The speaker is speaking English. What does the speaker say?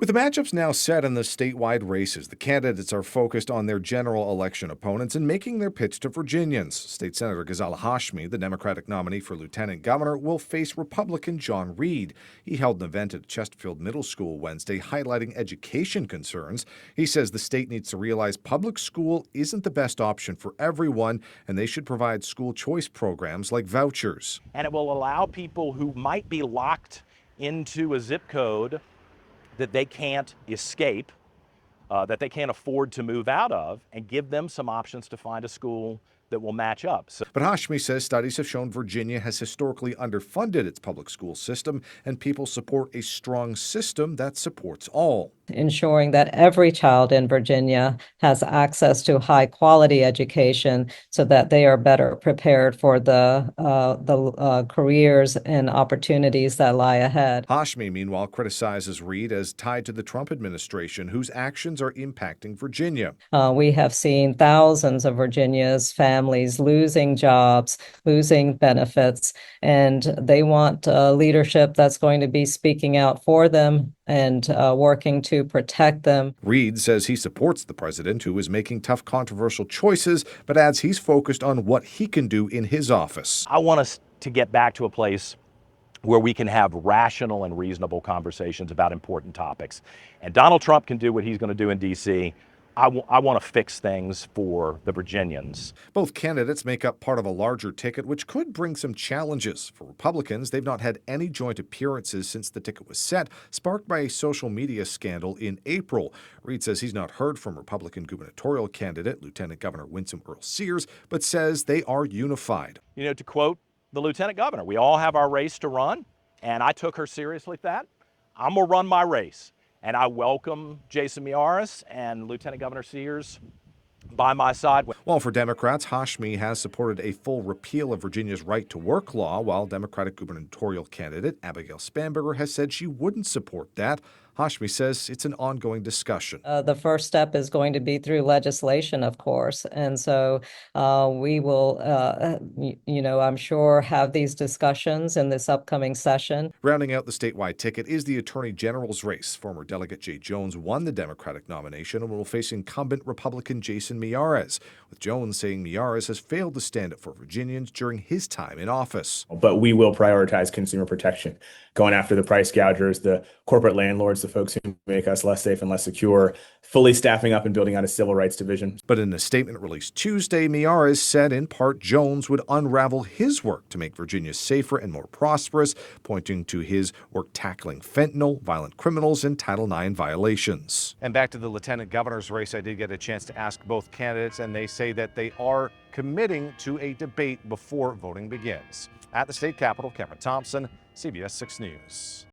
With the matchups now set in the statewide races, the candidates are focused on their general election opponents and making their pitch to Virginians. State Senator Ghazala Hashmi, the Democratic nominee for lieutenant governor, will face Republican John Reid. He held an event at Chesterfield Middle School Wednesday highlighting education concerns. He says the state needs to realize public school isn't the best option for everyone, and they should provide school choice programs like vouchers. And it will allow people who might be locked into a zip code that they can't escape, that they can't afford to move out of, and give them some options to find a school that will match up. But Hashmi says studies have shown Virginia has historically underfunded its public school system, and people support a strong system that supports all. Ensuring that every child in Virginia has access to high quality education so that they are better prepared for the careers and opportunities that lie ahead. Hashmi, meanwhile, criticizes Reid as tied to the Trump administration, whose actions are impacting Virginia. We have seen thousands of Virginia's families losing jobs, losing benefits, and they want leadership that's going to be speaking out for them and working to protect them. Reid says he supports the president, who is making tough, controversial choices, but adds he's focused on what he can do in his office. I want us to get back to a place where we can have rational and reasonable conversations about important topics. And Donald Trump can do what he's going to do in D.C. I want to fix things for the Virginians. Both candidates make up part of a larger ticket, which could bring some challenges. For Republicans, they've not had any joint appearances since the ticket was set, sparked by a social media scandal in April. Reid says he's not heard from Republican gubernatorial candidate, Lieutenant Governor Winsome Earl-Sears, but says they are unified. You know, to quote the lieutenant governor, we all have our race to run, and I took her seriously with that. I'm going to run my race. And I welcome Jason Miyares and Lieutenant Governor Sears by my side. While for Democrats, Hashmi has supported a full repeal of Virginia's right-to-work law, while Democratic gubernatorial candidate Abigail Spanberger has said she wouldn't support that. Hashmi says it's an ongoing discussion. The first step is going to be through legislation, of course. And so we will, I'm sure, have these discussions in this upcoming session. Rounding out the statewide ticket is the Attorney General's race. Former Delegate Jay Jones won the Democratic nomination and will face incumbent Republican Jason Miyares, with Jones saying Miyares has failed to stand up for Virginians during his time in office. But we will prioritize consumer protection, going after the price gougers, the corporate landlords, the folks who make us less safe and less secure, fully staffing up and building out a civil rights division. But in a statement released Tuesday, Miyares said in part Jones would unravel his work to make Virginia safer and more prosperous, pointing to his work tackling fentanyl, violent criminals, and Title IX violations. And back to the lieutenant governor's race, I did get a chance to ask both candidates, and they say that they are committing to a debate before voting begins. At the state capitol, Cameron Thompson, CBS 6 News.